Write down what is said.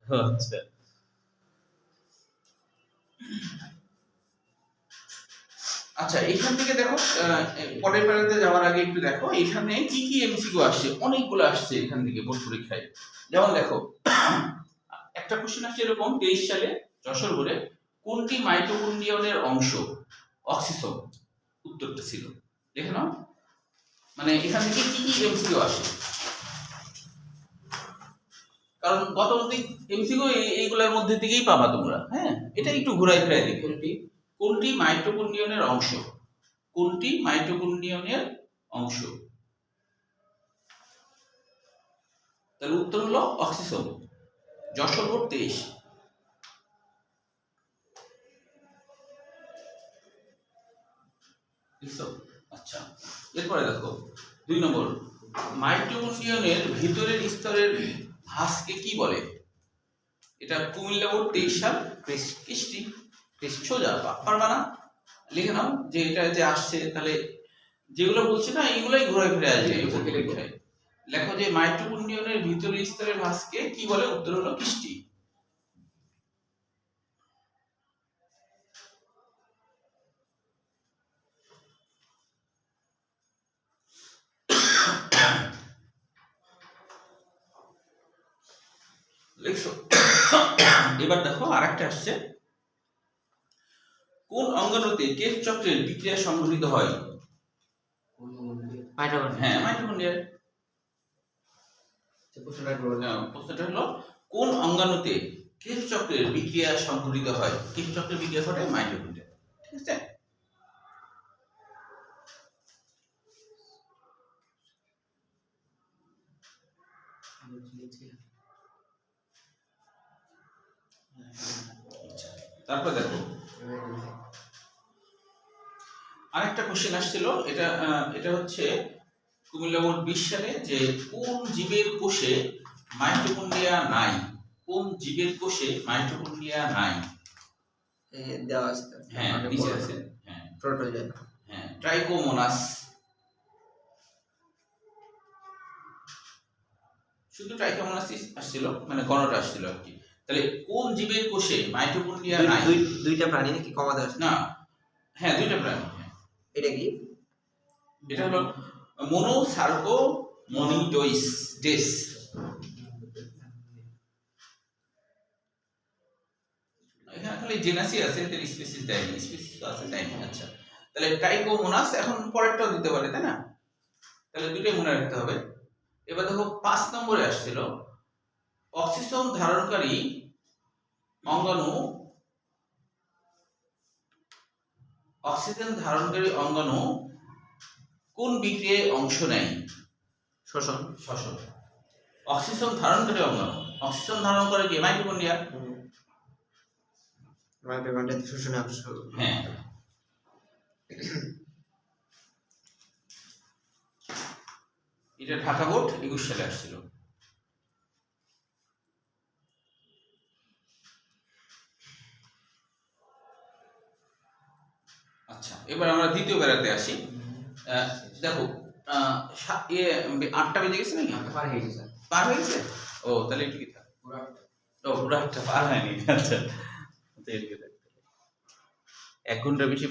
আচ্ছা আচ্ছা, এখান থেকে দেখো পরের প্যারাতে যাওয়ার আগে একটু দেখো এখানে কি কি এমসিকিউ আসছে, অনেকগুলো আসছে এখান থেকে বোর্ড পরীক্ষায়। যেমন দেখো একটা কোশ্চেন আসছে এরকম, 23 সালে যশোর বোর্ডে কোনটি মাইটোকন্ড্রিয়নের অংশ অক্সিসোম, উত্তরটা ছিল, দেখে নাও। মানে এখান থেকে কি কি এমসিকিউ আসে, কারণ গতানুগতিক এমসিকিউ এইগুলোর মধ্যে থেকেই পাবা তোমরা। হ্যাঁ, এটা একটু ঘুরাই ফিরাই দেখি। কোনটি মাইটোকন্ড্রিয়নের অংশ, কোনটি মাইটোকন্ড্রিয়নের অংশ, তাহলে উত্তর হলো অক্সিসোম। যশোর বোর্ড 23। আচ্ছা, এরপরে দেখো 2 নম্বর, মাইটোকন্ড্রিয়নের ভিতরের স্তরের ভাঁজকে কি বলে? এটা কুমিল্লা বোর্ড 23 সাল, কৃষ্টি। সোজা পারবা না, লিখে নাও যে এটা যে আসছে, তাহলে যেগুলো বলছে না এইগুলাই ঘুরে ফিরে আসবে। লেখো যে মাইটোকন্ড্রিয়নের ভিতরের স্তরের ভাঁজকে কি বলে? উত্তর হলো কৃষ্টি। লিখছো? এবার দেখো আরেকটা আসছে, কোন অঙ্গাণুতে কেফ চক্রের বিক্রিয়া সংঘটিত হয়? হ্যাঁ, মাইটোকন্ড্রিয়া। প্রশ্নটা হলো কোন অঙ্গাণুতে কেফ চক্রের বিক্রিয়া সংঘটিত হয়? কেফ চক্রের বিক্রিয়া ঘটে মাইটোকন্ড্রিয়া। ঠিক আছে? তারপর দেখো আরেকটা কোশ্চেন আসছিল, এটা হচ্ছে কুমিল্লা বোর্ড 20 সালে, যে কোন জীবের কোষে মাইটোকন্ড্রিয়া নাই? কোন জীবের কোষে মাইটোকন্ড্রিয়া নাই? দেওয়া আছে। হ্যাঁ, নিচে আছে। হ্যাঁ, প্রোটোজোয়া। হ্যাঁ, ট্রাইকোমোনাস। শুধু ট্রাইকোমোনাস আসছিল, মানে গণটা আসছিল আর কি। তাহলে কোন জীবের কোষে মাইটোকন্ড্রিয়া নাই? দুইটা প্রাণী নাকি কমা দেওয়া আছে? না, হ্যাঁ, দুইটা প্রাণী। এটা কি? এটা হলো মোনোসার্কোমনিডোইস ডেস। এখানে খালি জেনাসি আছে, এর স্পিসিস দেয়নি, স্পিসিস তো আছে দেয়নি। আচ্ছা, তাহলে ট্রাইকোমোনাস এখন পরেরটাও দিতে পারে, তাই না? তাহলে দুটোই মনে রাখতে হবে। এবার দেখো 5 নম্বরে আসছিল, অক্সিজেন ধারণকারী অঙ্গাণু, অক্সিজেন ধারণকারী অঙ্গাণু কোন বিক্রিয়ায় অংশ নেয়? শ্বসন। শ্বসন। অক্সিজেন ধারণকারী অঙ্গাণু, অক্সিজেন ধারণ করে কি? মাইটোকন্ড্রিয়া। মাইটোকন্ড্রিয়া শ্বসনে অংশ। হ্যাঁ। এটা ঢাকা বোর্ড 21 সালে আসছিল। আচ্ছা, এবার আমরা দ্বিতীয় বেড়াতে আসি। দেখো 8টা বেজে গেছে নাকি? পার হয়ে গেছে। পার হয়ে গেছে? ও, তাহলে ঠিকই থাক। পুরো একটা পার হয়নি। আচ্ছা, 1 ঘন্টা বেশি